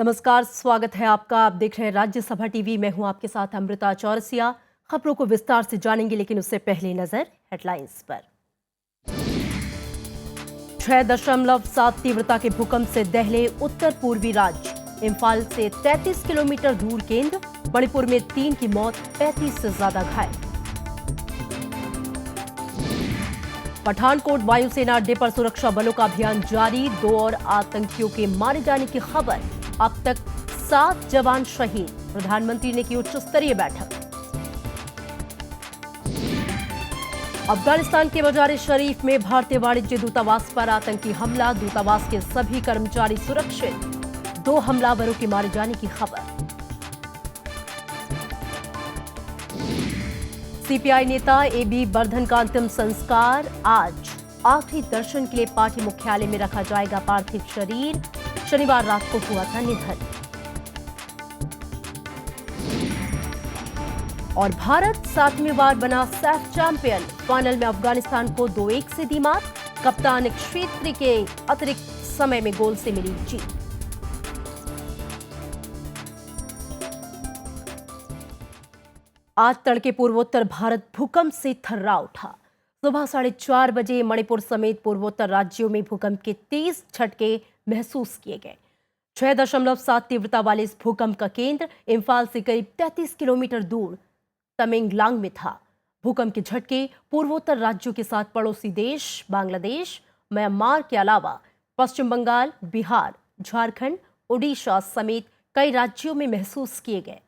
नमस्कार, स्वागत है आपका। आप देख रहे हैं राज्यसभा टीवी। मैं हूं आपके साथ अमृता चौरसिया। खबरों को विस्तार से जानेंगे, लेकिन उससे पहले नजर हेडलाइंस पर। 6.7 तीव्रता के भूकंप से दहले उत्तर पूर्वी राज्य। इम्फाल से 33 किलोमीटर दूर केंद्र। मणिपुर में 3 की मौत, 35 से ज्यादा घायल। पठानकोट वायुसेना अड्डे पर सुरक्षा बलों का अभियान जारी। 2 और आतंकियों के मारे जाने की खबर। अब तक 7 जवान शहीद। प्रधानमंत्री ने की उच्च स्तरीय बैठक। अफगानिस्तान के मजार शरीफ में भारतीय वाणिज्य दूतावास पर आतंकी हमला। दूतावास के सभी कर्मचारी सुरक्षित। 2 हमलावरों के मारे जाने की खबर। सीपीआई नेता एबी बर्धन का अंतिम संस्कार आज। आखिरी दर्शन के लिए पार्टी मुख्यालय में रखा जाएगा पार्थिव शरीर। शनिवार रात को हुआ था निधन। और भारत 7वीं बार बना सैफ चैंपियन। फाइनल में अफगानिस्तान को 2-1 से दी मात। कप्तान क्षेत्र के अतिरिक्त समय में गोल से मिली जीत। आज तड़के पूर्वोत्तर भारत भूकंप से थर्रा उठा। सुबह 4:30 बजे मणिपुर समेत पूर्वोत्तर राज्यों में भूकंप के 30 झटके महसूस किए गए। 6.7 तीव्रता वाले इस भूकंप का केंद्र इम्फाल से करीब 33 किलोमीटर दूर तमेंगलांग में था। भूकंप के झटके पूर्वोत्तर राज्यों के साथ पड़ोसी देश बांग्लादेश, म्यांमार के अलावा पश्चिम बंगाल, बिहार, झारखंड, ओडिशा समेत कई राज्यों में महसूस किए गए।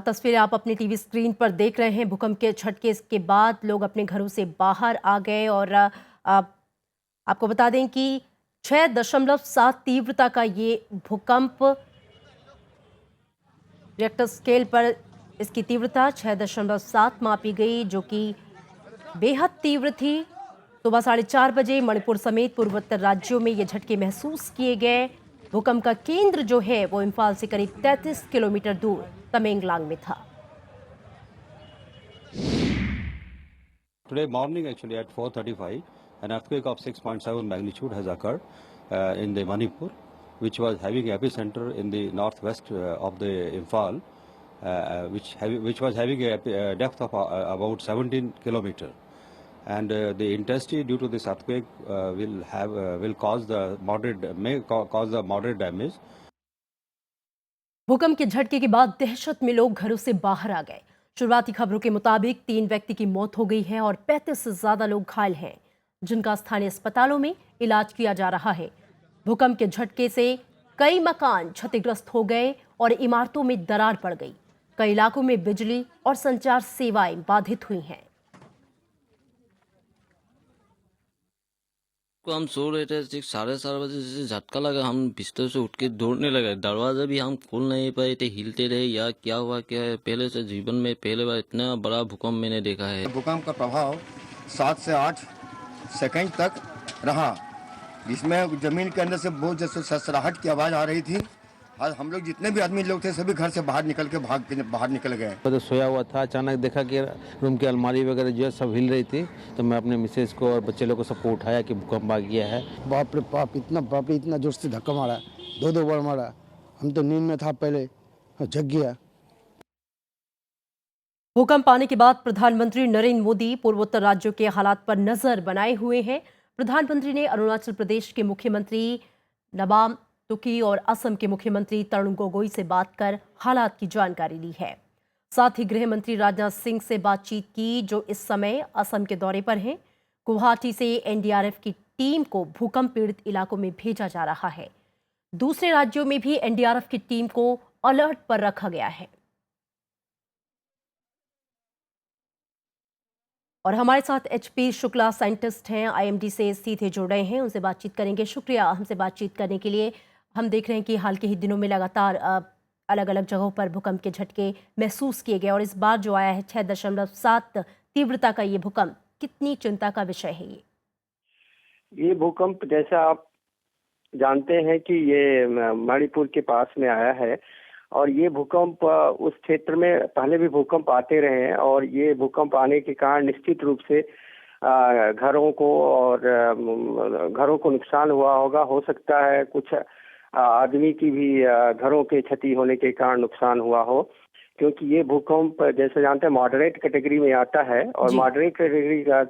तस्वीरें आप अपनी टीवी स्क्रीन पर देख रहे हैं। भूकंप के झटके के बाद लोग अपने घरों से बाहर आ गए। और आपको बता दें कि 6.7 तीव्रता का ये भूकंप, रिक्टर स्केल पर इसकी तीव्रता 6.7 मापी गई, जो कि बेहद तीव्र थी। सुबह 4:30 बजे मणिपुर समेत पूर्वोत्तर राज्यों में ये झटके महसूस किए गए। भूकंप का केंद्र जो है वो इम्फाल से करीब 33 किलोमीटर दूर तमेंगलांग में था। Today morning, actually at 4:35, an earthquake of 6.7 magnitude has occurred in the Manipur, which was having epicenter in the northwest of the Imphal, which was having a depth of about 17 kilometer. And the intensity due to this earthquake will cause the moderate damage. भूकंप के झटके के बाद दहशत में लोग घरों से बाहर आ गए। शुरुआती खबरों के मुताबिक 3 व्यक्ति की मौत हो गई है और 35 से ज्यादा लोग घायल हैं, जिनका स्थानीय अस्पतालों में इलाज किया जा रहा है। भूकंप के झटके से कई मकान क्षतिग्रस्त हो गए और इमारतों में दरार पड़ गई। कई इलाकों में बिजली और संचार सेवाएं बाधित हुई हैं। को हम सो रहे थे, ठीक 7:30 बजे से झटका लगा। हम बिस्तर से उठ के दौड़ने लगे। दरवाजा भी हम खोल नहीं पाए थे, हिलते रहे। या क्या हुआ क्या है, पहले से जीवन में पहले बार इतना बड़ा भूकंप मैंने देखा है। भूकंप का प्रभाव 7 से 8 सेकंड तक रहा, जिसमें जमीन के अंदर से बहुत जैसे ससराहट की आवाज़ आ रही थी। और हम लोग जितने भी आदमी लोग थे सभी घर से बाहर निकल के बाहर निकल गए। तो सोया हुआ था, अचानक देखा कि रूम की अलमारी वगैरह जो है सब हिल रही थी। तो मैं अपने मिसेज को और बच्चे लोग को सबको उठाया कि भूकंप आ गया है। बाप रे बाप, इतना जोर से धक्का मारा, 2 बार मारा। हम तो नींद में था, पहले जग गया। भूकंप आने के बाद प्रधानमंत्री नरेंद्र मोदी पूर्वोत्तर राज्यों के हालात पर नजर बनाए हुए हैं। प्रधानमंत्री ने अरुणाचल प्रदेश के मुख्यमंत्री नबाम तुकी और असम के मुख्यमंत्री तरुण गोगोई से बात कर हालात की जानकारी ली है। साथ ही गृह मंत्री राजनाथ सिंह से बातचीत की, जो इस समय असम के दौरे पर हैं। गुवाहाटी से एनडीआरएफ की टीम को भूकंप पीड़ित इलाकों में भेजा जा रहा है। दूसरे राज्यों में भी एनडीआरएफ की टीम को अलर्ट पर रखा गया है। और हमारे साथ एचपी शुक्ला साइंटिस्ट हैं, आईएमडी से सीधे जुड़ रहे हैं। उनसे बातचीत करेंगे। शुक्रिया हमसे बातचीत करने के लिए। हम देख रहे हैं कि हाल के ही दिनों में लगातार अलग अलग जगहों पर भूकंप के झटके महसूस किए गए, और इस बार जो आया है 6.7 तीव्रता का ये भूकंप, कितनी चिंता का विषय है ये भूकंप? जैसा आप जानते हैं कि ये मणिपुर के पास में आया है और ये भूकंप उस क्षेत्र में पहले भी भूकंप आते रहे हैं और ये भूकंप आने के कारण निश्चित रूप से घरों को नुकसान हुआ होगा। हो सकता है कुछ आदमी की भी घरों के क्षति होने के कारण नुकसान हुआ हो, क्योंकि ये भूकंप जैसे जानते हैं मॉडरेट कैटेगरी में आता है और मॉडरेट कैटेगरी का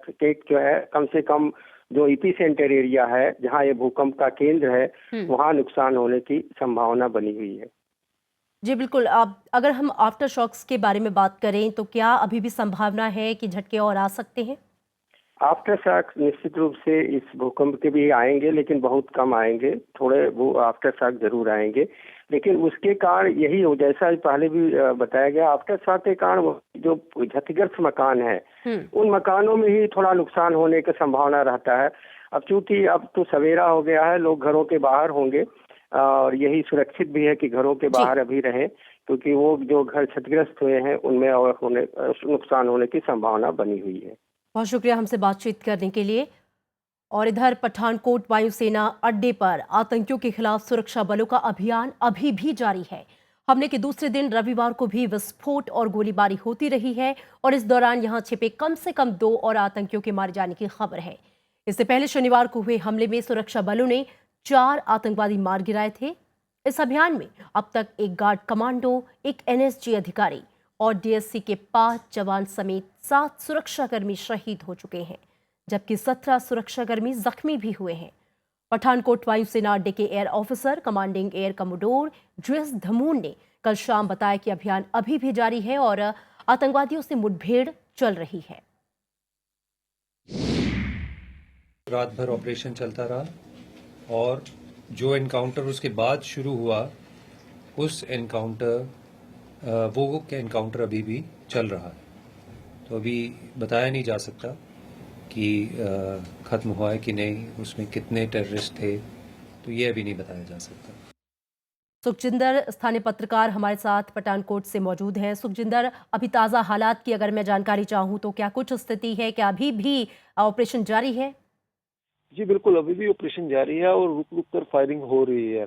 जो है कम से कम जो एपिसेंटर एरिया है जहां ये भूकंप का केंद्र है वहां नुकसान होने की संभावना बनी हुई है। जी बिल्कुल। अब अगर हम आफ्टर शॉक्स के बारे में बात करें तो क्या अभी भी संभावना है कि झटके और आ सकते हैं? आफ्टर शॉक निश्चित रूप से इस भूकंप के भी आएंगे, लेकिन बहुत कम आएंगे। थोड़े वो आफ्टर शॉक जरूर आएंगे, लेकिन उसके कारण यही हो, जैसा पहले भी बताया गया, आफ्टर शॉक के कारण जो क्षतिग्रस्त मकान है उन मकानों में ही थोड़ा नुकसान होने की संभावना रहता है। अब चूंकि अब तो सवेरा हो गया है, लोग घरों के बाहर होंगे और यही सुरक्षित भी है कि घरों के बाहर अभी रहें, क्योंकि वो जो घर क्षतिग्रस्त हुए हैं उनमें और नुकसान होने की संभावना बनी हुई है। बहुत शुक्रिया हमसे बातचीत करने के लिए। और इधर पठानकोट वायुसेना अड्डे पर आतंकियों के खिलाफ सुरक्षा बलों का अभियान अभी भी जारी है। हमले के दूसरे दिन रविवार को भी विस्फोट और गोलीबारी होती रही है और इस दौरान यहां छिपे कम से कम 2 और आतंकियों के मारे जाने की खबर है। इससे पहले शनिवार को हुए हमले में सुरक्षा बलों ने 4 आतंकवादी मार गिराए थे। इस अभियान में अब तक एक गार्ड कमांडो, एक एनएसजी अधिकारी और डीएससी के 5 जवान समेत 7 सुरक्षाकर्मी शहीद हो चुके हैं, जबकि 17 सुरक्षाकर्मी जख्मी भी हुए हैं। पठानकोट वायुसेना अड्डे के air officer commanding air commodore जुएस धमून ने कल शाम बताया कि अभियान अभी भी जारी है और आतंकवादियों से मुठभेड़ चल रही है। रात भर ऑपरेशन चलता रहा और जो एनकाउंटर उसके बाद शुरू हुआ उस एनकाउंटर वो एनकाउंटर अभी भी चल रहा है। तो अभी बताया नहीं जा सकता कि ख़त्म हुआ है कि नहीं, उसमें कितने टेररिस्ट थे, तो ये अभी नहीं बताया जा सकता। सुखजिंदर स्थानीय पत्रकार हमारे साथ पठानकोट से मौजूद हैं। सुखजिंदर, अभी ताज़ा हालात की अगर मैं जानकारी चाहूँ तो क्या कुछ स्थिति है, क्या अभी भी ऑपरेशन जारी है? जी बिल्कुल, अभी भी ऑपरेशन जारी है और रुक रुक कर फायरिंग हो रही है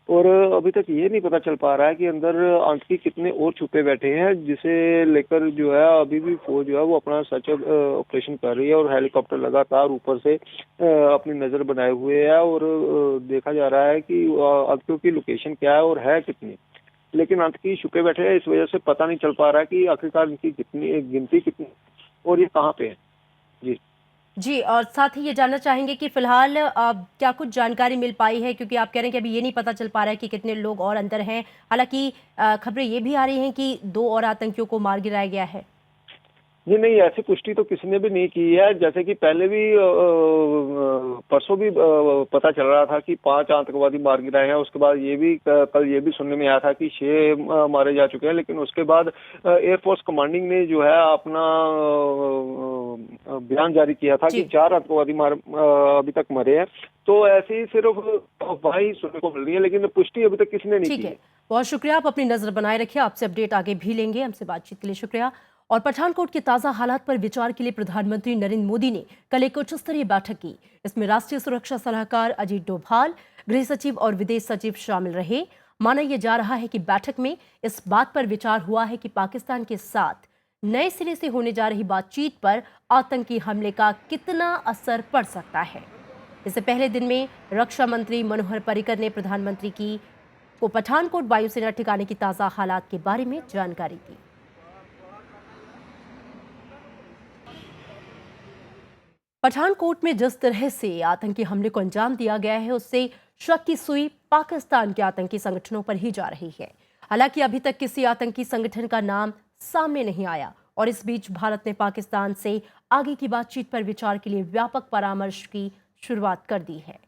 और अभी तक ये नहीं पता चल पा रहा है कि अंदर आतंकी कितने और छुपे बैठे हैं, जिसे लेकर जो है अभी भी फौज जो है वो अपना सर्च ऑपरेशन कर रही है और हेलीकॉप्टर लगातार ऊपर से अपनी नजर बनाए हुए है और देखा जा रहा है कि आतंकियों की लोकेशन क्या है और है कितनी। लेकिन आतंकी छुपे बैठे हैं, इस वजह से पता नहीं चल पा रहा है कि आखिरकार इनकी गिनती कितनी और ये कहाँ पे है। जी, और साथ ही ये जानना चाहेंगे कि फिलहाल क्या कुछ जानकारी मिल पाई है, क्योंकि आप कह रहे हैं कि अभी ये नहीं पता चल पा रहा है कि कितने लोग और अंदर हैं। हालांकि खबरें ये भी आ रही हैं कि 2 और आतंकियों को मार गिराया गया है। जी नहीं, ऐसी पुष्टि तो किसी ने भी नहीं की है। जैसे कि पहले भी परसों भी पता चल रहा था कि 5 आतंकवादी मार गिराए हैं। उसके बाद ये भी कल ये भी सुनने में आया था कि 6 मारे जा चुके हैं। लेकिन उसके बाद एयरफोर्स कमांडिंग ने जो है अपना बयान जारी किया था कि 4 आतंकवादी अभी तक मरे हैं। तो ऐसे ही सिर्फ अफवाहें सुनने को मिल रही है, लेकिन पुष्टि अभी तक किसी ने नहीं की है। बहुत शुक्रिया, आप अपनी नजर बनाए रखिए। आपसे अपडेट आगे भी लेंगे। हमसे बातचीत के लिए शुक्रिया। और पठानकोट के ताज़ा हालात पर विचार के लिए प्रधानमंत्री नरेंद्र मोदी ने कल एक उच्च स्तरीय बैठक की। इसमें राष्ट्रीय सुरक्षा सलाहकार अजीत डोभाल, गृह सचिव और विदेश सचिव शामिल रहे। माना यह जा रहा है कि बैठक में इस बात पर विचार हुआ है कि पाकिस्तान के साथ नए सिरे से होने जा रही बातचीत पर आतंकी हमले का कितना असर पड़ सकता है। इससे पहले दिन में रक्षा मंत्री मनोहर पर्रिकर ने प्रधानमंत्री को पठानकोट वायुसेना ठिकाने की ताज़ा हालात के बारे में जानकारी दी। पठानकोट में जिस तरह से आतंकी हमले को अंजाम दिया गया है, उससे शक की सुई पाकिस्तान के आतंकी संगठनों पर ही जा रही है। हालांकि अभी तक किसी आतंकी संगठन का नाम सामने नहीं आया और इस बीच भारत ने पाकिस्तान से आगे की बातचीत पर विचार के लिए व्यापक परामर्श की शुरुआत कर दी है।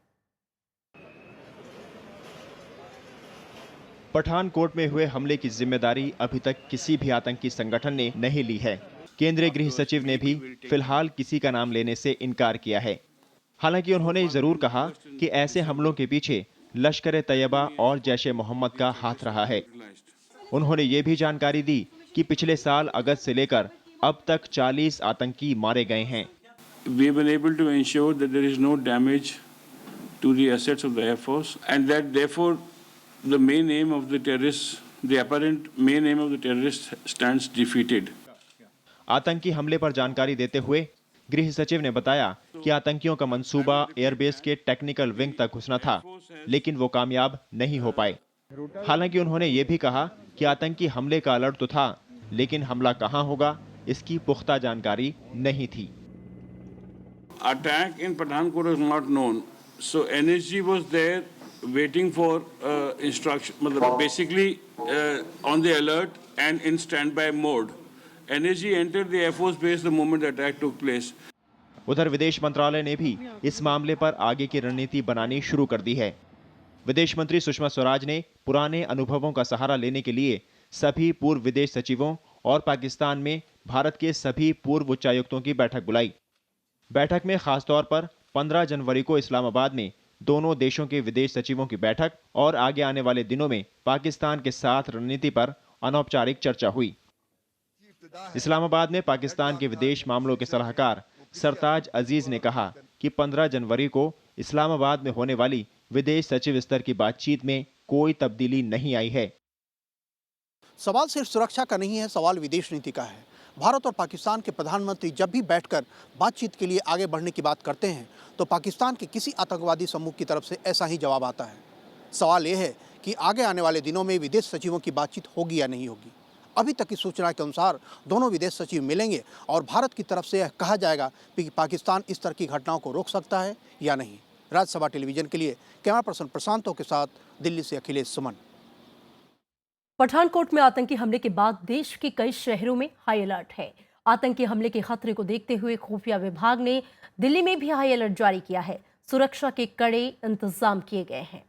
पठानकोट में हुए हमले की जिम्मेदारी अभी तक किसी भी आतंकी संगठन ने नहीं ली है। केंद्रीय गृह सचिव ने भी फिलहाल किसी का नाम लेने से इनकार किया है। हालांकि उन्होंने जरूर कहा कि ऐसे हमलों के पीछे लश्कर तैयबा और जैश ए मोहम्मद का हाथ रहा है। उन्होंने ये भी जानकारी दी कि पिछले साल अगस्त से लेकर अब तक 40 आतंकी मारे गए हैं। We have been able to ensure that there is no damage to the assets of the Air Force and that therefore the main aim of the terrorists the apparent main aim of the terrorists stands defeated. आतंकी हमले पर जानकारी देते हुए गृह सचिव ने बताया कि आतंकियों का मंसूबा एयरबेस के टेक्निकल विंग तक घुसना था, लेकिन वो कामयाब नहीं हो पाए। हालांकि उन्होंने ये भी कहा कि आतंकी हमले का अलर्ट तो था, लेकिन हमला कहां होगा इसकी पुख्ता जानकारी नहीं थी। Attack in Pathankot was not known, so NSG was there waiting for instruction, basically on the alert and in standby mode. NSG entered the Air Force base the moment the attack took place. उधर विदेश मंत्रालय ने भी इस मामले पर आगे की रणनीति बनानी शुरू कर दी है। विदेश मंत्री सुषमा स्वराज ने पुराने अनुभवों का सहारा लेने के लिए सभी पूर्व विदेश सचिवों और पाकिस्तान में भारत के सभी पूर्व उच्चायुक्तों की बैठक बुलाई। बैठक में खासतौर पर 15 जनवरी को इस्लामाबाद में दोनों देशों के विदेश सचिवों की बैठक और आगे आने वाले दिनों में पाकिस्तान के साथ रणनीति पर अनौपचारिक चर्चा हुई। इस्लामाबाद में पाकिस्तान के विदेश मामलों के सलाहकार सरताज अजीज ने कहा कि 15 जनवरी को इस्लामाबाद में होने वाली विदेश सचिव स्तर की बातचीत में कोई तब्दीली नहीं आई है। सवाल सिर्फ सुरक्षा का नहीं है, सवाल विदेश नीति का है। भारत और पाकिस्तान के प्रधानमंत्री जब भी बैठकर बातचीत के लिए आगे बढ़ने की बात करते हैं तो पाकिस्तान के किसी आतंकवादी समूह की तरफ से ऐसा ही जवाब आता है। सवाल यह है कि आगे आने वाले दिनों में विदेश सचिवों की बातचीत होगी या नहीं होगी। अभी तक की सूचना के अनुसार दोनों विदेश सचिव मिलेंगे और भारत की तरफ से यह कहा जाएगा कि पाकिस्तान इस तरह की घटनाओं को रोक सकता है या नहीं। राज्यसभा टेलीविजन के लिए कैमरा पर्सन प्रशांतों के साथ दिल्ली से अखिलेश सुमन। पठानकोट में आतंकी हमले के बाद देश के कई शहरों में हाई अलर्ट है। आतंकी हमले के खतरे को देखते हुए खुफिया विभाग ने दिल्ली में भी हाई अलर्ट जारी किया है। सुरक्षा के कड़े इंतजाम किए गए हैं।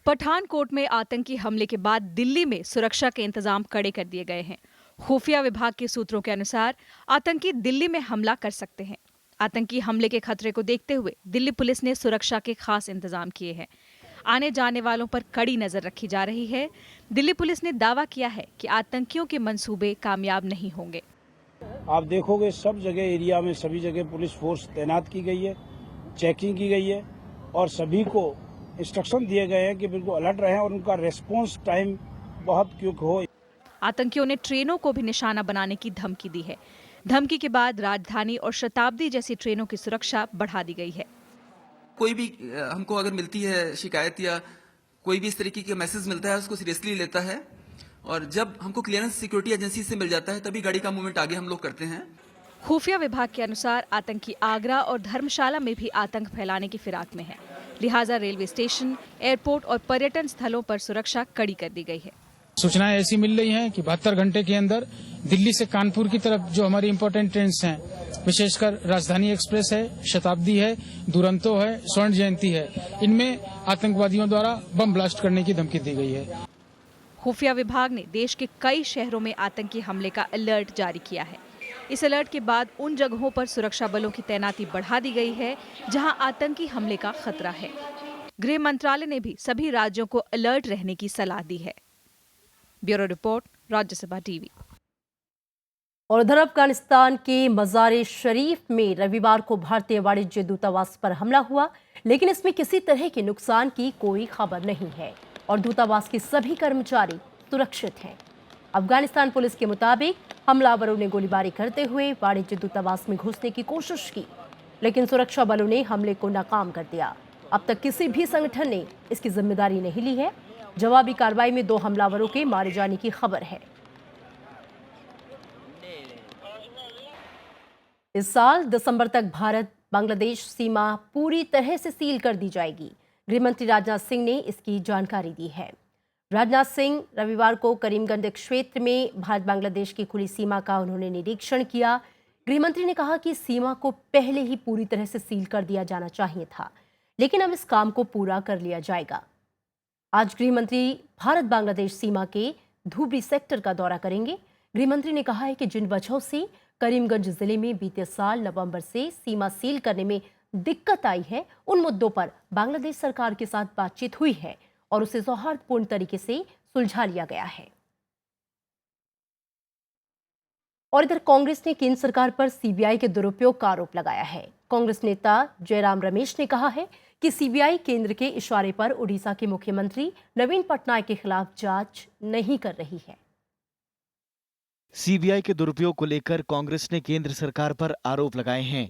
पठानकोट में आतंकी हमले के बाद दिल्ली में सुरक्षा के इंतजाम कड़े कर दिए गए हैं। खुफिया विभाग के सूत्रों के अनुसार आतंकी दिल्ली में हमला कर सकते हैं। आतंकी हमले के खतरे को देखते हुए दिल्ली पुलिस ने सुरक्षा के खास इंतजाम किए हैं। आने जाने वालों पर कड़ी नजर रखी जा रही है। दिल्ली पुलिस ने दावा किया है कि आतंकियों के मंसूबे कामयाब नहीं होंगे। आप देखोगे सब जगह एरिया में सभी जगह पुलिस फोर्स तैनात की गई है, चेकिंग की गई है और सभी को इंस्ट्रक्शन दिए गए हैं कि बिल्कुल अलर्ट रहें और उनका रेस्पॉन्स टाइम बहुत क्विक हो। आतंकियों ने ट्रेनों को भी निशाना बनाने की धमकी दी है। धमकी के बाद राजधानी और शताब्दी जैसी ट्रेनों की सुरक्षा बढ़ा दी गई है। कोई भी हमको अगर मिलती है शिकायत या कोई भी इस तरीके का मैसेज मिलता है उसको सीरियसली लेता है और जब हमको क्लियरेंस सिक्योरिटी एजेंसी से मिल जाता है तभी गाड़ी का मूवमेंट आगे हम लोग करते हैं। खुफिया विभाग के अनुसार आतंकी आगरा और धर्मशाला में भी आतंक फैलाने की फिराक में है। लिहाजा रेलवे स्टेशन, एयरपोर्ट और पर्यटन स्थलों पर सुरक्षा कड़ी कर दी गई है। सूचनाएं ऐसी मिल रही हैं कि 72 घंटे के अंदर दिल्ली से कानपुर की तरफ जो हमारी इम्पोर्टेंट ट्रेन हैं, विशेषकर राजधानी एक्सप्रेस है, शताब्दी है, दुरंतो है, स्वर्ण जयंती है, इनमें आतंकवादियों द्वारा बम ब्लास्ट करने की धमकी दी गई है। खुफिया विभाग ने देश के कई शहरों में आतंकी हमले का अलर्ट जारी किया है। इस अलर्ट के बाद उन जगहों पर सुरक्षा बलों की तैनाती बढ़ा दी गई है जहां आतंकी हमले का खतरा है। गृह मंत्रालय ने भी सभी राज्यों को अलर्ट रहने की सलाह दी है। Bureau report, Rajya Sabha TV. और उधर अफगानिस्तान के मज़ार शरीफ में रविवार को भारतीय वाणिज्य दूतावास पर हमला हुआ, लेकिन इसमें किसी तरह के नुकसान की कोई खबर नहीं है और दूतावास के सभी कर्मचारी सुरक्षित हैं। अफगानिस्तान पुलिस के मुताबिक हमलावरों ने गोलीबारी करते हुए वाणिज्य दूतावास में घुसने की कोशिश की, लेकिन सुरक्षा बलों ने हमले को नाकाम कर दिया। अब तक किसी भी संगठन ने इसकी जिम्मेदारी नहीं ली है। जवाबी कार्रवाई में 2 हमलावरों के मारे जाने की खबर है। इस साल दिसंबर तक भारत बांग्लादेश सीमा पूरी तरह से सील कर दी जाएगी। गृहमंत्री राजनाथ सिंह ने इसकी जानकारी दी है। राजनाथ सिंह रविवार को करीमगंज क्षेत्र में भारत बांग्लादेश की खुली सीमा का उन्होंने निरीक्षण किया। गृहमंत्री ने कहा कि सीमा को पहले ही पूरी तरह से सील कर दिया जाना चाहिए था, लेकिन अब इस काम को पूरा कर लिया जाएगा। आज गृहमंत्री भारत बांग्लादेश सीमा के धुबरी सेक्टर का दौरा करेंगे। गृहमंत्री ने कहा है कि जिन वजहों से करीमगंज जिले में बीते साल नवंबर से सीमा सील करने में दिक्कत आई है, उन मुद्दों पर बांग्लादेश सरकार के साथ बातचीत हुई है और उसे सौहार्दपूर्ण तरीके से सुलझा लिया गया है। और इधर कांग्रेस ने केंद्र सरकार पर सीबीआई के दुरुपयोग का आरोप लगाया है। कांग्रेस नेता जयराम रमेश ने कहा है कि सीबीआई केंद्र के इशारे पर उड़ीसा के मुख्यमंत्री नवीन पटनायक के खिलाफ जांच नहीं कर रही है। सीबीआई के दुरुपयोग को लेकर कांग्रेस ने केंद्र सरकार पर आरोप लगाए हैं।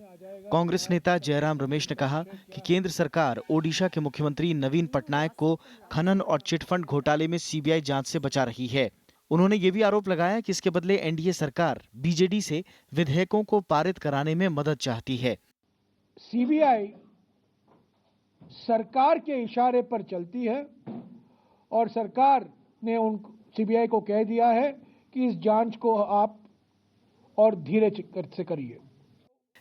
कांग्रेस नेता जयराम रमेश ने कहा कि केंद्र सरकार ओडिशा के मुख्यमंत्री नवीन पटनायक को खनन और चिटफंड घोटाले में सीबीआई जांच से बचा रही है। उन्होंने ये भी आरोप लगाया कि इसके बदले एनडीए सरकार बीजेडी से विधेयकों को पारित कराने में मदद चाहती है। सीबीआई सरकार के इशारे पर चलती है और सरकार ने उन सीबीआई को कह दिया है कि इस जांच को आप और धीरे से करिए।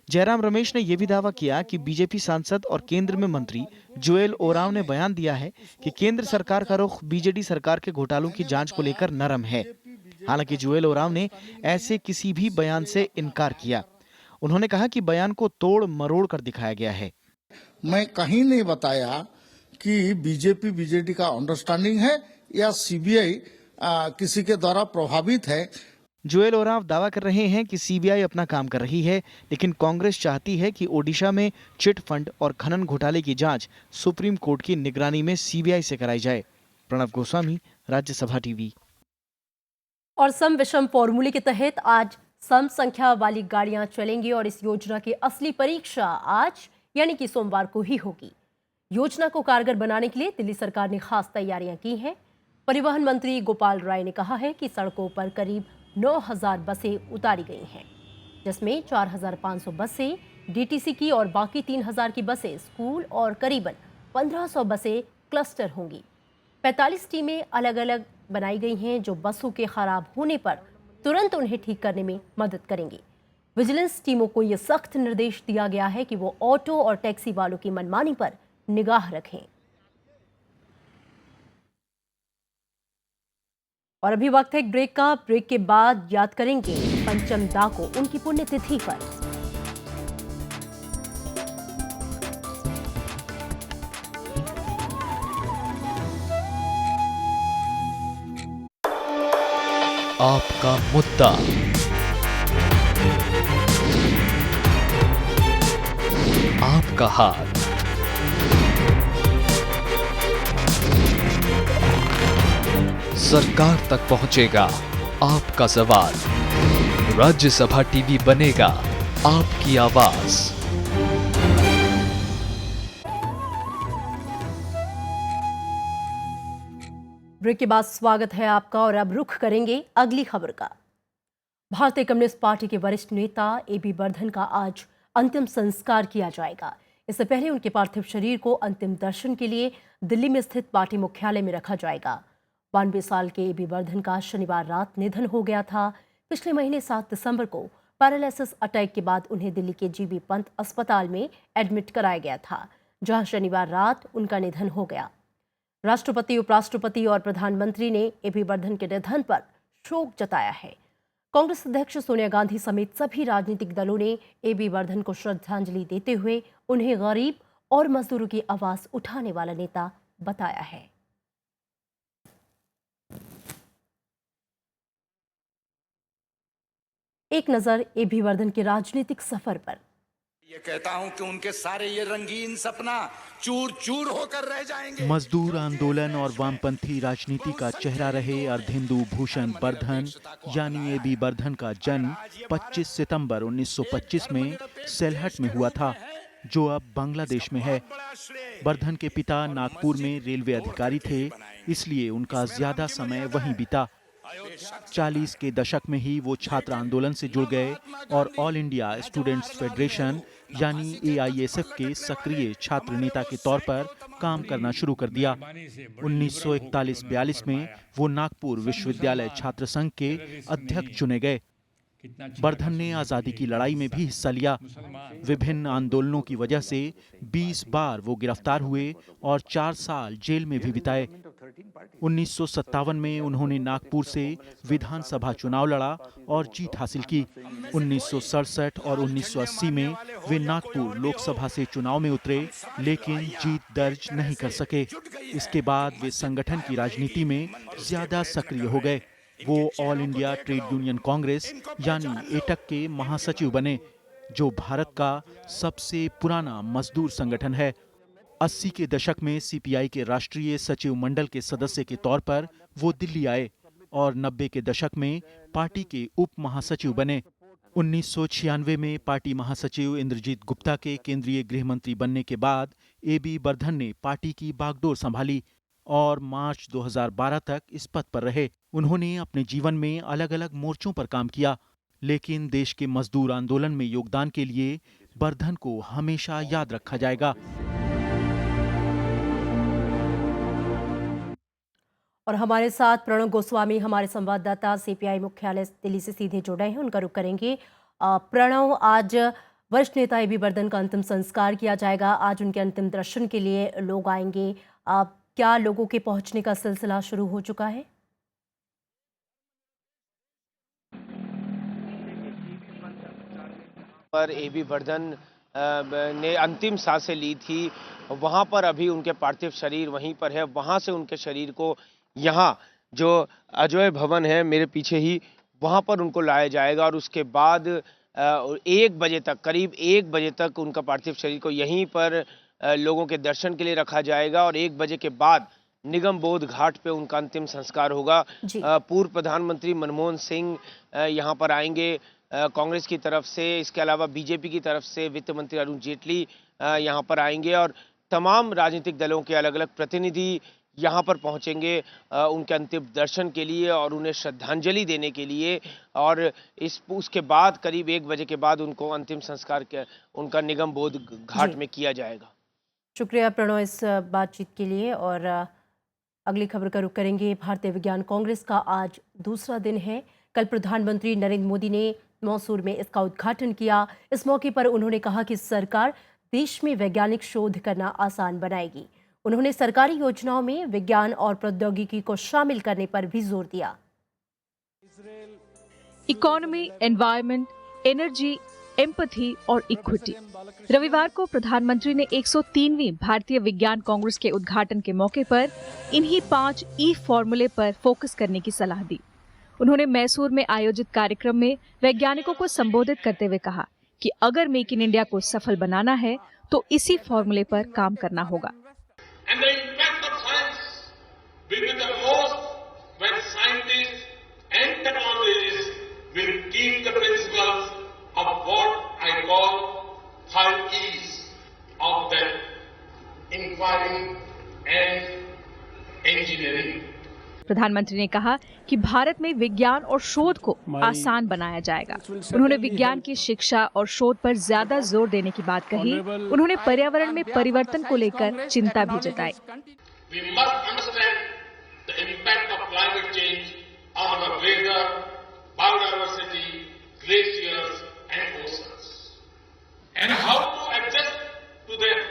जयराम रमेश ने यह भी दावा किया कि बीजेपी सांसद और केंद्र में मंत्री जुएल ओरांव ने बयान दिया है कि केंद्र सरकार का रुख बीजेडी सरकार के घोटालों की जांच को लेकर नरम है। हालांकि जुएल ओरांव ने ऐसे किसी भी बयान से इनकार किया। उन्होंने कहा कि बयान को तोड़ मरोड़ कर दिखाया गया है। मैं कहीं नहीं बताया कि बीजेपी बीजेडी का अंडरस्टैंडिंग है या सीबीआई किसी के द्वारा प्रभावित है। जुएल ओरांव दावा कर रहे हैं कि सीबीआई अपना काम कर रही है, लेकिन कांग्रेस चाहती है कि ओडिशा में चिट फंड और खनन घोटाले की जांच सुप्रीम कोर्ट की निगरानी में सीबीआई से कराई जाए। प्रणव गोस्वामी, राज्यसभा टीवी। और सम विषम फॉर्मूले के तहत आज सम संख्या वाली गाड़ियां चलेंगी और इस योजना की असली परीक्षा आज यानी कि सोमवार को ही होगी। योजना को कारगर बनाने के लिए दिल्ली सरकार ने खास तैयारियां की हैं। परिवहन मंत्री गोपाल राय ने कहा है कि सड़कों पर करीब 9,000 बसें उतारी गई हैं, जिसमें 4,500 बसें डीटीसी की और बाकी 3,000 की बसें स्कूल और करीबन 1,500 बसें क्लस्टर होंगी। 45 टीमें अलग अलग बनाई गई हैं जो बसों के खराब होने पर तुरंत उन्हें ठीक करने में मदद करेंगी। विजिलेंस टीमों को यह सख्त निर्देश दिया गया है कि वो ऑटो और टैक्सी वालों की मनमानी पर निगाह रखें। और अभी वक्त है एक ब्रेक का। ब्रेक के बाद याद करेंगे पंचम दा को उनकी पुण्यतिथि पर। आपका मुद्दा, आपका हाथ, सरकार तक पहुंचेगा आपका सवाल। राज्यसभा टीवी बनेगा आपकी आवाज। ब्रेक के बाद स्वागत है आपका और अब रुख करेंगे अगली खबर का। भारतीय कम्युनिस्ट पार्टी के वरिष्ठ नेता एबी बर्धन का आज अंतिम संस्कार किया जाएगा। इससे पहले उनके पार्थिव शरीर को अंतिम दर्शन के लिए दिल्ली में स्थित पार्टी मुख्यालय में रखा जाएगा। 92 साल के एबी बर्धन का शनिवार रात निधन हो गया था। पिछले महीने 7 दिसंबर को पैरालिसिस अटैक के बाद उन्हें दिल्ली के जीबी पंत अस्पताल में एडमिट कराया गया था, जहां शनिवार रात उनका निधन हो गया। राष्ट्रपति, उपराष्ट्रपति और प्रधानमंत्री ने एबी बर्धन के निधन पर शोक जताया है। कांग्रेस अध्यक्ष सोनिया गांधी समेत सभी राजनीतिक दलों ने एबी बर्धन को श्रद्धांजलि देते हुए उन्हें गरीब और मजदूरों की आवाज उठाने वाला नेता बताया है। एक नजर एबी बर्धन के राजनीतिक सफर पर। ये कहता हूं कि उनके सारे ये रंगीन सपना चूर चूर होकर रह जाएंगे। मजदूर आंदोलन और वामपंथी राजनीति का चेहरा रहे अर्धहिंदू भूषण बर्धन यानी एबी बर्धन का जन्म 25 सितंबर 1925 में सेलहट में हुआ था, जो अब बांग्लादेश में है। बर्धन के पिता नागपुर में रेलवे अधिकारी थे, इसलिए उनका ज्यादा समय वहीं बीता। 40 के दशक में ही वो छात्र आंदोलन से जुड़ गए और ऑल इंडिया स्टूडेंट्स फेडरेशन यानी AISF के सक्रिय छात्र नेता के तौर पर काम करना शुरू कर दिया। 1941-42 में वो नागपुर विश्वविद्यालय छात्र संघ के अध्यक्ष चुने गए। बर्धन ने आजादी की लड़ाई में भी हिस्सा लिया। विभिन्न आंदोलनों की वजह से 20 बार वो गिरफ्तार हुए और 4 साल जेल में भी बिताए। 1957 में उन्होंने नागपुर से विधानसभा चुनाव लड़ा और जीत हासिल की। 1967 और 1980 में वे नागपुर लोकसभा से चुनाव में उतरे, लेकिन जीत दर्ज नहीं कर सके। इसके बाद वे संगठन की राजनीति में ज्यादा सक्रिय हो गए। वो all India trade union Congress यानी एटक के महासचिव बने, जो भारत का सबसे पुराना मजदूर संगठन है। 80 के दशक में सीपीआई के राष्ट्रीय सचिव मंडल के सदस्य के तौर पर वो दिल्ली आए और 90 के दशक में पार्टी के उप महासचिव बने। 1996 में पार्टी महासचिव इंद्रजीत गुप्ता के केंद्रीय गृह मंत्री बनने के बाद एबी बर्धन ने पार्टी की बागडोर संभाली और मार्च 2012 तक इस पद पर रहे। उन्होंने अपने जीवन में अलग अलग मोर्चों पर काम किया, लेकिन देश के मजदूर आंदोलन में योगदान के लिए बर्धन को हमेशा याद रखा जाएगा। और हमारे साथ प्रणव गोस्वामी, हमारे संवाददाता सीपीआई मुख्यालय दिल्ली से सीधे जुड़े हैं, उनका रुख करेंगे। प्रणव, आज वरिष्ठ नेता एबी बर्धन का अंतिम संस्कार किया जाएगा। आज उनके अंतिम दर्शन के लिए लोग आएंगे। क्या लोगों के पहुंचने का सिलसिला शुरू हो चुका है? पर एबी बर्धन ने अंतिम सांसें ली थी, वहां पर अभी उनके पार्थिव शरीर वहीं पर है। वहां से उनके शरीर को यहाँ जो अजय भवन है मेरे पीछे ही, वहां पर उनको लाया जाएगा और उसके बाद 1 बजे तक, करीब 1 बजे तक उनका पार्थिव शरीर को यहीं पर लोगों के दर्शन के लिए रखा जाएगा और 1 बजे के बाद निगम बोध घाट पे उनका अंतिम संस्कार होगा। पूर्व प्रधानमंत्री मनमोहन सिंह यहाँ पर आएंगे कांग्रेस की तरफ से, इसके अलावा बीजेपी की तरफ से वित्त मंत्री अरुण जेटली यहाँ पर आएंगे और तमाम राजनीतिक दलों के अलग अलग प्रतिनिधि यहाँ पर पहुँचेंगे उनके अंतिम दर्शन के लिए और उन्हें श्रद्धांजलि देने के लिए। और उसके बाद करीब 1 बजे के बाद उनको अंतिम संस्कार उनका निगम बोध घाट में किया जाएगा। शुक्रिया प्रणव इस बातचीत के लिए। और अगली खबर का रुख करेंगे। भारतीय विज्ञान कांग्रेस का आज दूसरा दिन है। कल प्रधानमंत्री नरेंद्र मोदी ने मैसूर में इसका उद्घाटन किया। इस मौके पर उन्होंने कहा कि सरकार देश में वैज्ञानिक शोध करना आसान बनाएगी। उन्होंने सरकारी योजनाओं में विज्ञान और प्रौद्योगिकी को शामिल करने पर भी जोर दिया। इकोनॉमी, एनवायरनमेंट, एनर्जी, एम्पैथी और इक्विटी। रविवार को प्रधानमंत्री ने 103वीं भारतीय विज्ञान कांग्रेस के उद्घाटन के मौके पर इन्हीं 5 ई फॉर्मूले पर फोकस करने की सलाह दी। उन्होंने मैसूर में आयोजित कार्यक्रम में वैज्ञानिकों को संबोधित करते हुए कहा कि अगर मेक इन इंडिया को सफल बनाना है तो इसी फॉर्मूले पर काम करना होगा। And the impact of science will be the most when scientists and technologists will keep the principles of what I call 5 E's of that: inquiry and engineering. प्रधानमंत्री ने कहा कि भारत में विज्ञान और शोध को आसान बनाया जाएगा। उन्होंने विज्ञान की शिक्षा और शोध पर ज्यादा जोर देने की बात कही। उन्होंने पर्यावरण में परिवर्तन को लेकर चिंता भी जताई। We must understand the impact of climate change on our weather, biodiversity, glaciers and oceans, and how to adjust to them.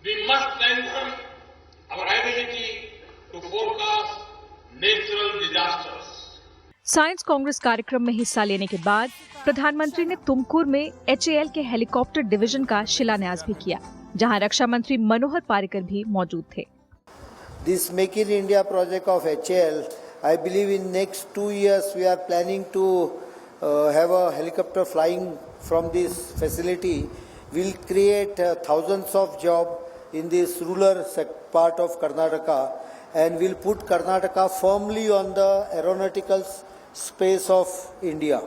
We must strengthen our ability to forecast natural disasters. Science Congress कार्यक्रम में हिस्सा लेने के बाद प्रधानमंत्री ने तुमकुर में HAL के हेलीकॉप्टर डिवीजन का शिलान्यास भी किया, जहां रक्षा मंत्री मनोहर पारिकर भी मौजूद थे। This Make in India project of HAL, I believe in next 2 years we are planning to have a helicopter flying from this facility. Will create thousands of jobs in this rural part of Karnataka and will put Karnataka firmly on the aeronautical space of India.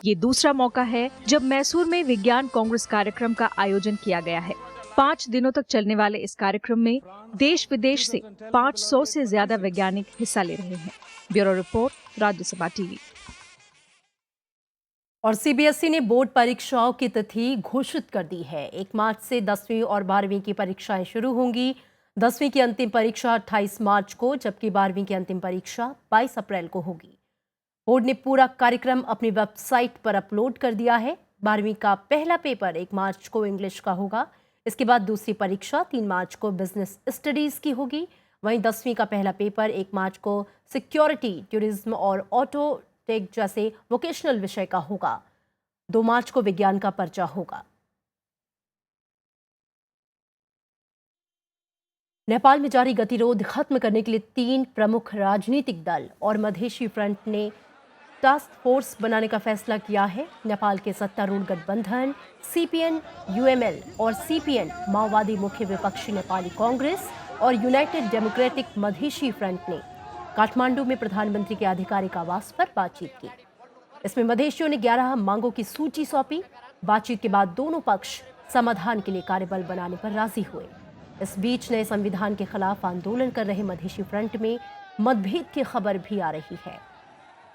ये दूसरा मौका है जब मैसूर में विज्ञान कांग्रेस कार्यक्रम का आयोजन किया गया है। 5 दिनों तक चलने वाले इस कार्यक्रम में देश विदेश से 500 से ज्यादा वैज्ञानिक हिस्सा ले रहे हैं। Bureau report, Rajya Sabha TV. और सीबीएसई ने बोर्ड परीक्षाओं की तिथि घोषित कर दी है। 1 मार्च से 10वीं और 12वीं की परीक्षाएं शुरू होंगी। 10वीं की अंतिम परीक्षा 28 मार्च को, जबकि 12वीं की अंतिम परीक्षा 22 अप्रैल को होगी। बोर्ड ने पूरा कार्यक्रम अपनी वेबसाइट पर अपलोड कर दिया है। 12वीं का पहला पेपर 1 मार्च को इंग्लिश का होगा। इसके बाद दूसरी परीक्षा 3 मार्च को बिजनेस स्टडीज की होगी। वहीं 10वीं का पहला पेपर 1 मार्च को सिक्योरिटी, टूरिज्म और ऑटो टेक जैसे वोकेशनल विषय का होगा। 2 मार्च को विज्ञान का पर्चा होगा। नेपाल में जारी गतिरोध खत्म करने के लिए 3 प्रमुख राजनीतिक दल और मधेशी फ्रंट ने टास्क फोर्स बनाने का फैसला किया है। नेपाल के सत्तारूढ़ गठबंधन सीपीएन यूएमएल और सीपीएन माओवादी मुख्य विपक्षी नेपाली कांग्रेस और यूनाइटेड डेमोक्रेटिक मधेशी फ्रंट ने काठमांडू में प्रधानमंत्री के आधिकारिक आवास पर बातचीत की। इसमें मधेशियों ने 11 मांगों की सूची सौंपी। बातचीत के बाद दोनों पक्ष समाधान के लिए कार्यबल बनाने पर राजी हुए। इस बीच नए संविधान के खिलाफ आंदोलन कर रहे मधेशी फ्रंट में मतभेद की खबर भी आ रही है।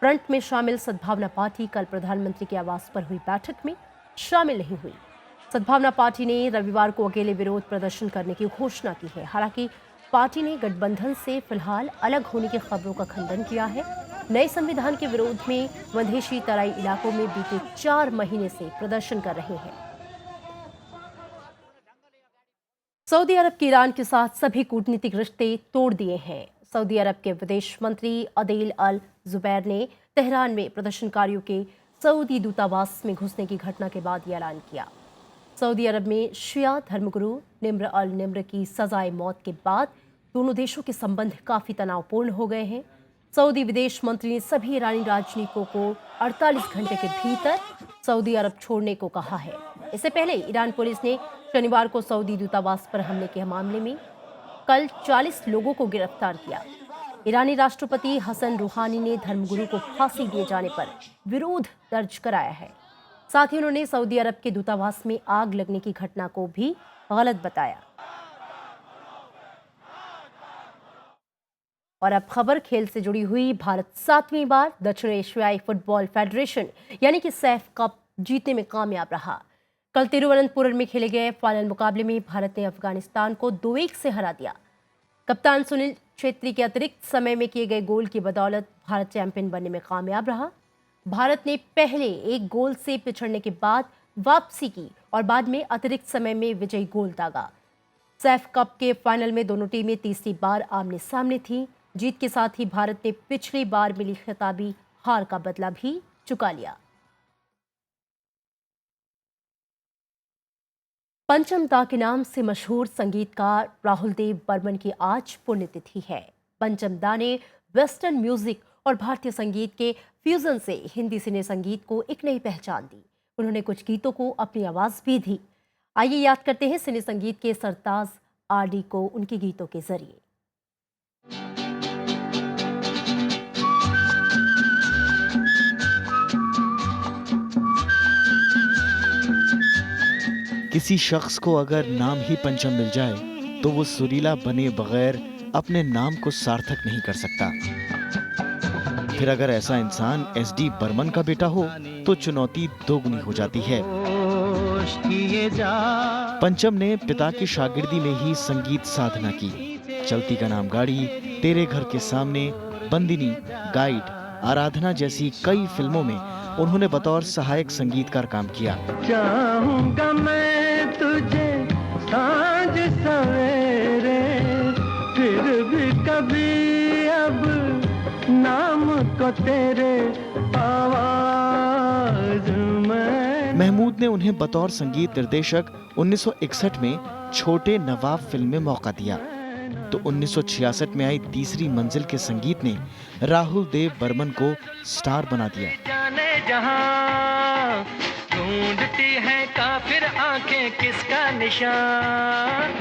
फ्रंट में शामिल सद्भावना पार्टी कल प्रधानमंत्री के आवास पर हुई बैठक में शामिल नहीं हुई। सद्भावना पार्टी ने रविवार को अकेले विरोध प्रदर्शन करने की घोषणा की है। हालांकि पार्टी ने गठबंधन से फिलहाल अलग होने की खबरों का खंडन किया है। नए संविधान के विरोध में मधेशी तराई इलाकों में बीते 4 महीने से प्रदर्शन कर रहे हैं। सऊदी अरब के ईरान के साथ सभी कूटनीतिक रिश्ते तोड़ दिए हैं। सऊदी अरब के विदेश मंत्री अदेल अल जुबैर ने तेहरान में प्रदर्शनकारियों के सऊदी दूतावास में घुसने की घटना के बाद ये ऐलान किया। सऊदी अरब में शिया धर्मगुरु निम्र अल निम्र की सजाए मौत के बाद दोनों देशों के संबंध काफी तनावपूर्ण हो गए हैं। सऊदी विदेश मंत्री ने सभी ईरानी राजनयिकों को 48 घंटे के भीतर सऊदी अरब छोड़ने को कहा है। इससे पहले ईरान पुलिस ने शनिवार को सऊदी दूतावास पर हमले के मामले में कल 40 लोगों को गिरफ्तार किया। ईरानी राष्ट्रपति हसन रूहानी ने धर्मगुरु को फांसी दिए जाने पर विरोध दर्ज कराया है। साथ ही उन्होंने सऊदी अरब के दूतावास में आग लगने की घटना को भी गलत बताया। और अब खबर खेल से जुड़ी हुई। भारत 7वीं बार दक्षिण एशियाई फुटबॉल फेडरेशन यानी कि सैफ कप जीतने में कामयाब रहा। कल तिरुवनंतपुरम में खेले गए फाइनल मुकाबले में भारत ने अफगानिस्तान को 2-1 से हरा दिया। कप्तान सुनील छेत्री के अतिरिक्त समय में किए गए गोल की बदौलत भारत चैंपियन बनने में कामयाब रहा। भारत ने पहले 1 गोल से पिछड़ने के बाद वापसी की और बाद में अतिरिक्त समय में विजयी गोल दागा। सैफ कप के फाइनल में दोनों टीमें तीसरी बार आमने सामने थीं। जीत के साथ ही भारत ने पिछली बार मिली खिताबी हार का बदला भी चुका लिया। पंचम दा के नाम से मशहूर संगीतकार राहुल देव बर्मन की आज पुण्यतिथि है। पंचम दा ने वेस्टर्न म्यूजिक और भारतीय संगीत के फ्यूजन से हिंदी सिने संगीत को एक नई पहचान दी। उन्होंने कुछ गीतों को अपनी आवाज भी दी। आइए याद करते हैं सिने संगीत के सरताज आरडी को उनके गीतों के जरिए। किसी शख्स को अगर नाम ही पंचम मिल जाए तो वो सुरीला बने बगैर अपने नाम को सार्थक नहीं कर सकता। फिर अगर ऐसा इंसान एसडी बर्मन का बेटा हो तो चुनौती दोगुनी हो जाती है। पंचम ने पिता की शागिर्दी में ही संगीत साधना की। चलती का नाम गाड़ी, तेरे घर के सामने, बंदिनी, गाइड, आराधना जैसी कई फिल्मों में उन्होंने बतौर सहायक संगीतकार काम किया। चाहूंगा मैं तुझे सांझ सवेरे, फिर भी कभी अब नाम को तेरे आवाज में। महमूद ने उन्हें बतौर संगीत निर्देशक 1961 में छोटे नवाब फिल्म में मौका दिया तो 1966 में आई तीसरी मंजिल के संगीत ने राहुल देव बर्मन को स्टार बना दिया। जाने जहां ढूंढती है काफिर आंखें किसका निशान,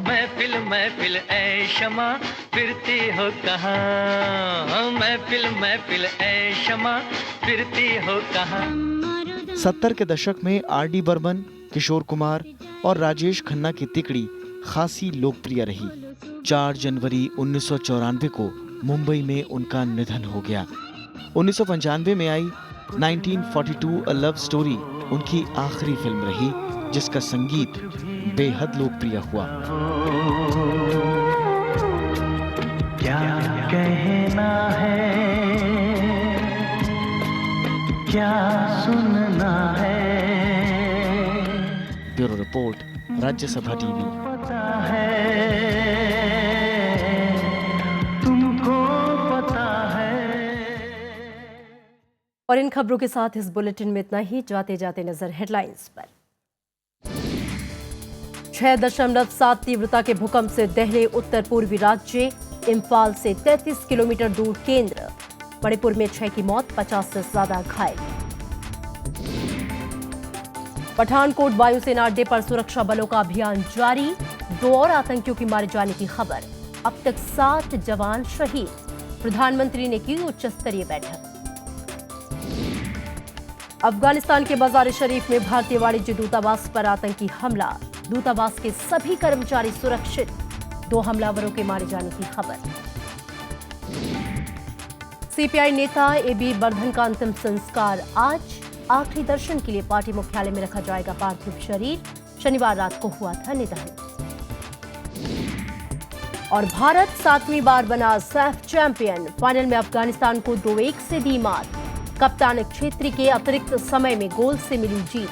महफिल महफिल ऐ शमा फिरती हो कहां, महफिल महफिल ऐ शमा फिरती हो कहां। 70 के दशक में आरडी बर्मन, किशोर कुमार और राजेश खन्ना की तिकड़ी खासी लोकप्रिय रही। 4 जनवरी 1994 को मुंबई में उनका निधन हो गया। 1995 में आई 1942 अ लव स्टोरी उनकी आखिरी फिल्म रही जिसका संगीत बेहद लोकप्रिय हुआ। क्या कहना है, क्या सुनना है, ब्यूरो रिपोर्ट, राज्यसभा टीवी। पता है तुमको पता है। और इन खबरों के साथ इस बुलेटिन में इतना ही। जाते जाते नजर हेडलाइंस पर। 6.7 तीव्रता के भूकंप से दहले उत्तर पूर्वी राज्य, इम्फाल से 33 किलोमीटर दूर केंद्र। मणिपुर में 6 की मौत, 50 से ज्यादा घायल। पठानकोट वायुसेना अड्डे पर सुरक्षा बलों का अभियान जारी, 2 और आतंकियों की मारे जाने की खबर। अब तक 7 जवान शहीद। प्रधानमंत्री ने की उच्च स्तरीय बैठक। अफगानिस्तान के मजार शरीफ में भारतीय वाणिज्य दूतावास पर आतंकी हमला, दूतावास के सभी कर्मचारी सुरक्षित, 2 हमलावरों के मारे जाने की खबर। सीपीआई नेता एबी बर्धन का अंतिम संस्कार आज, आखिरी दर्शन के लिए पार्टी मुख्यालय में रखा जाएगा पार्थिव शरीर। शनिवार रात को हुआ था निधन। और भारत 7वीं बार बना सैफ चैंपियन, फाइनल में अफगानिस्तान को 2-1 से दी मात। कप्तान छेत्री के अतिरिक्त समय में गोल से मिली जीत।